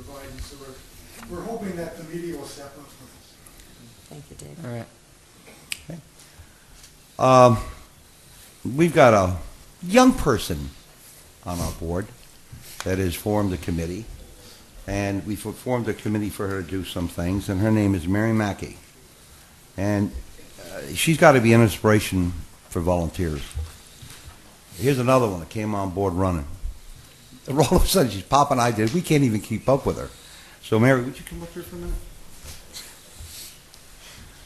providing. So we're hoping that the media will step up with us. Thank you, Dave. All right. Okay. We've got a young person on our board that has formed a committee, and we formed a committee for her to do some things, and her name is Mary Mackey. And she's got to be an inspiration for volunteers. Here's another one that came on board running. And all of a sudden, she's popping ideas. We can't even keep up with her. So, Mary, would you come up here for a minute?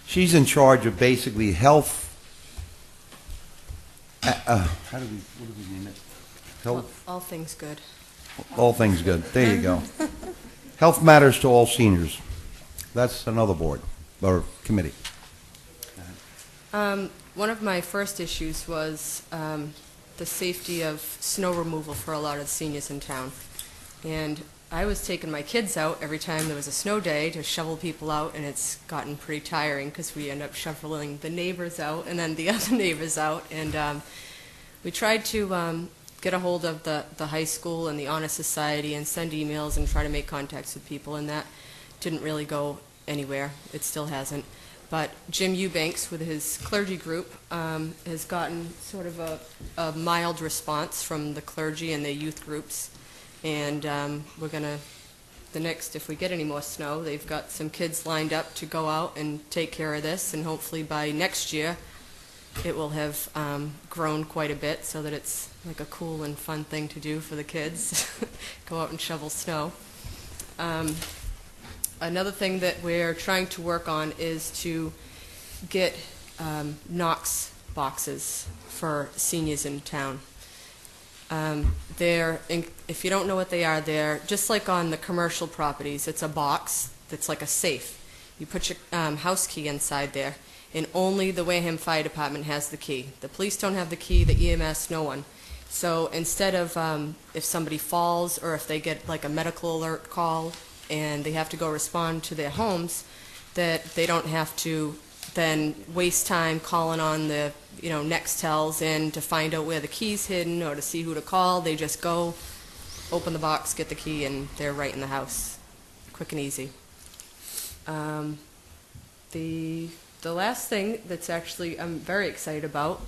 She's in charge of basically health. What do we name it? Health. All things good. All things good. There you go. Health matters to all seniors. That's another board or committee. One of my first issues was the safety of snow removal for a lot of seniors in town. And I was taking my kids out every time there was a snow day to shovel people out, and it's gotten pretty tiring because we end up shoveling the neighbors out and then the other neighbors out. And we tried to get a hold of the high school and the Honor Society and send emails and try to make contacts with people, and that didn't really go anywhere. It still hasn't. But Jim Eubanks, with his clergy group, has gotten sort of a mild response from the clergy and the youth groups. And we're going to, if we get any more snow, they've got some kids lined up to go out and take care of this. And hopefully by next year, it will have grown quite a bit so that it's like a cool and fun thing to do for the kids, go out and shovel snow. Another thing that we're trying to work on is to get Knox boxes for seniors in town. If you don't know what they are, they're just like on the commercial properties. It's a box that's like a safe. You put your house key inside there, and only the Wareham Fire Department has the key. The police don't have the key, the EMS, no one. So instead of if somebody falls or if they get like a medical alert call and they have to go respond to their homes, that they don't have to then waste time calling on the Nextels in to find out where the key's hidden or to see who to call. They just go, open the box, get the key, and they're right in the house. Quick and easy. The last thing that's actually I'm very excited about,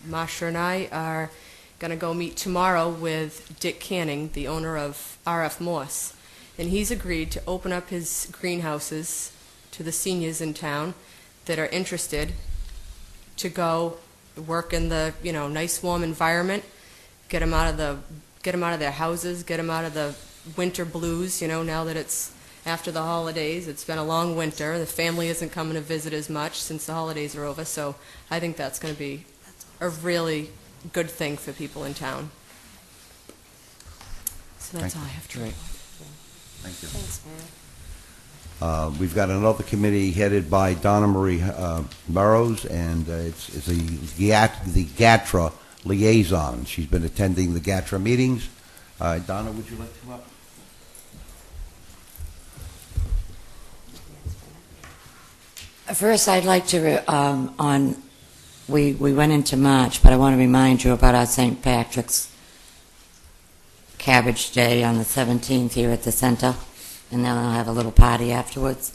Masha and I are going to go meet tomorrow with Dick Canning, the owner of RF Morse. And he's agreed to open up his greenhouses to the seniors in town that are interested to go work in the nice warm environment, get them out of their houses, get them out of the winter blues. Now that it's after the holidays, it's been a long winter. The family isn't coming to visit as much since the holidays are over. So I think that's going to be a really good thing for people in town. So that's all I have to report. Thank you. Thanks, Mary. We've got another committee headed by Donna Marie Burrows, and it's the GATRA liaison. She's been attending the GATRA meetings. Donna, would you like to come up? First, I'd like to, we went into March, but I want to remind you about our St. Patrick's Cabbage Day on the 17th here at the center, and then I'll have a little party afterwards.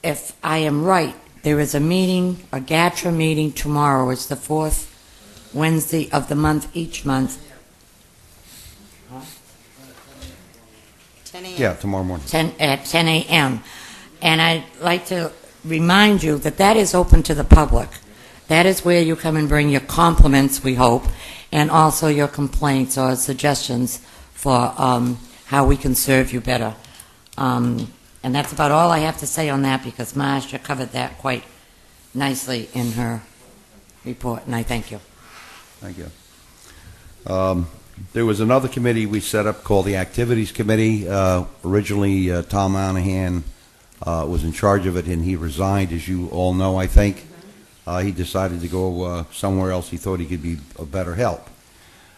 If I am right, there is a meeting, a GATRA meeting tomorrow. It's the fourth Wednesday of the month, each month. 10 a.m. Yeah, tomorrow morning. At 10 a.m. And I'd like to remind you that that is open to the public. That is where you come and bring your compliments, we hope, and also your complaints or suggestions for how we can serve you better. And that's about all I have to say on that, because Marcia covered that quite nicely in her report, and I thank you. Thank you. There was another committee we set up called the Activities Committee. Originally, Tom Monahan was in charge of it, and he resigned, as you all know, I think. He decided to go somewhere else. He thought he could be a better help.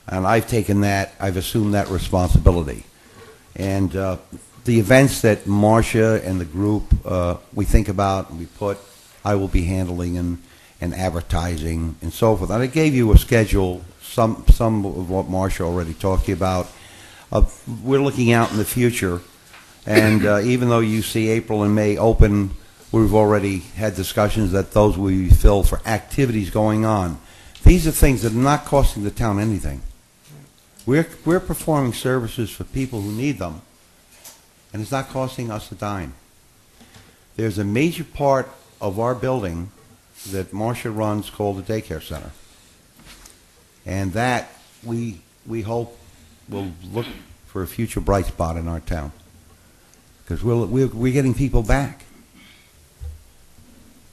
And I've assumed that responsibility. And the events that Marcia and the group we think about and we put, I will be handling and advertising and so forth. And I gave you a schedule, some of what Marcia already talked to you about. we're looking out in the future, and even though you see April and May open, we've already had discussions that those will be filled for activities going on. These are things that are not costing the town anything. We're performing services for people who need them, and it's not costing us a dime. There's a major part of our building that Marcia runs called the daycare center, and that we hope will look for a future bright spot in our town, because we're getting people back.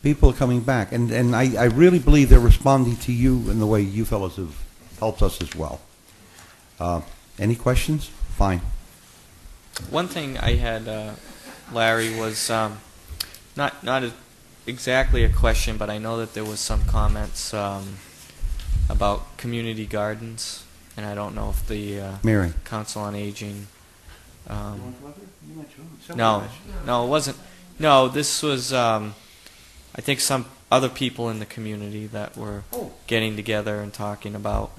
People are coming back, and I really believe they're responding to you in the way you fellows have helped us as well. Any questions? Fine. One thing I had, Larry, was not exactly a question, but I know that there was some comments about community gardens, and I don't know if the Mary. Council on Aging. No, it wasn't. No, this was. I think some other people in the community that were getting together and talking about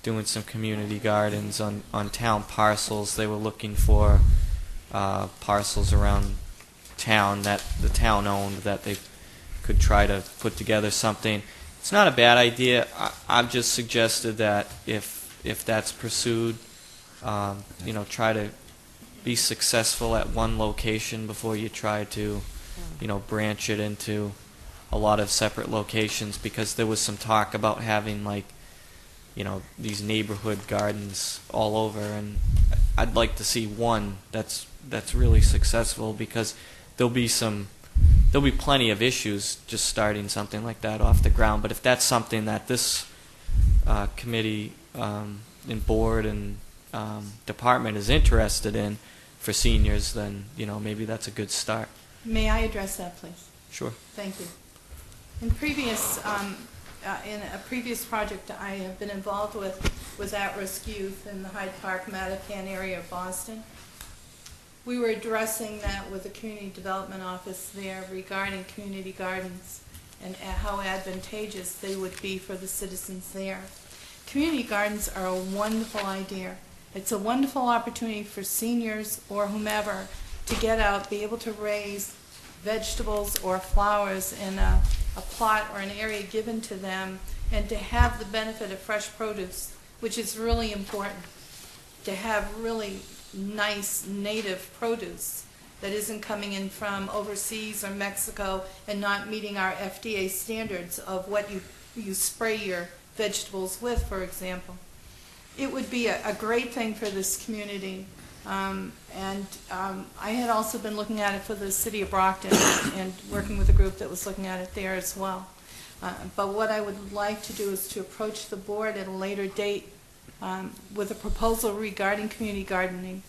doing some community gardens on town parcels. They were looking for parcels around town that the town owned that they could try to put together something. It's not a bad idea. I've just suggested that if that's pursued, try to be successful at one location before you try to, branch it into a lot of separate locations, because there was some talk about having these neighborhood gardens all over, and I'd like to see one that's really successful, because there'll be plenty of issues just starting something like that off the ground. But if that's something that this committee and board and department is interested in for seniors, then maybe that's a good start. May I address that, please? Sure. Thank you. In a previous project I have been involved with was at-risk youth in the Hyde Park, Mattapan area of Boston. We were addressing that with the Community Development Office there regarding community gardens and how advantageous they would be for the citizens there. Community gardens are a wonderful idea. It's a wonderful opportunity for seniors or whomever to get out, be able to raise vegetables or flowers in a plot or an area given to them, and to have the benefit of fresh produce, which is really important, to have really nice native produce that isn't coming in from overseas or Mexico and not meeting our FDA standards of what you spray your vegetables with, for example. It would be a great thing for this community. I had also been looking at it for the city of Brockton and working with a group that was looking at it there as well. But what I would like to do is to approach the board at a later date with a proposal regarding community gardening,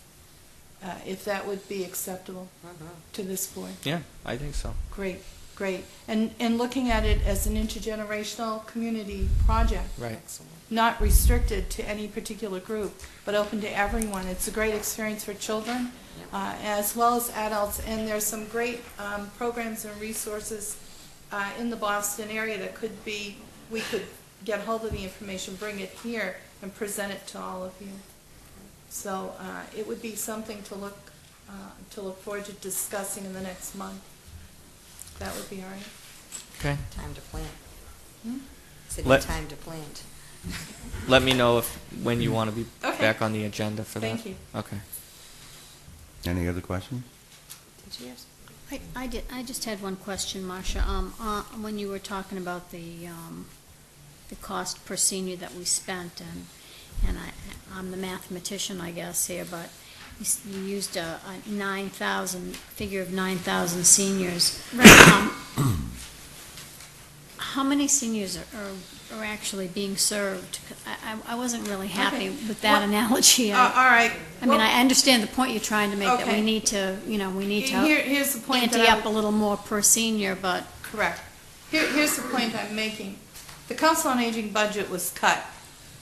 if that would be acceptable to this board. Yeah, I think so. Great, great. And looking at it as an intergenerational community project. Right. Not restricted to any particular group, but open to everyone. It's a great experience for children as well as adults, and there's some great programs and resources in the Boston area that we could get hold of the information, bring it here, and present it to all of you. So it would be something to look forward to discussing in the next month. That would be all right. Okay. Time to plant. Let- Time to plant. Let me know when you want to be Okay. back on the agenda for that. Thank you. Okay. Any other questions? Did you have? I did. I just had one question, Marcia. When you were talking about the cost per senior that we spent, and I'm the mathematician, I guess here, but you used a 9,000 figure of 9,000 seniors. Right. How many seniors are actually being served? I wasn't really happy with that analogy. All right. I mean, I understand the point you're trying to make, that Okay. we need to Here's the point ante up a little more per senior, but Correct. Here's the point I'm making. The Council on Aging budget was cut.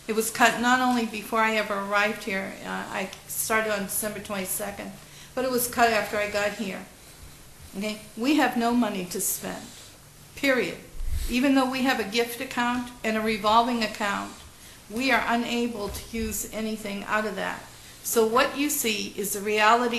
It was cut not only before I ever arrived here, I started on December 22nd, but it was cut after I got here. Okay? We have no money to spend, period. Even though we have a gift account and a revolving account, we are unable to use anything out of that. So what you see is the reality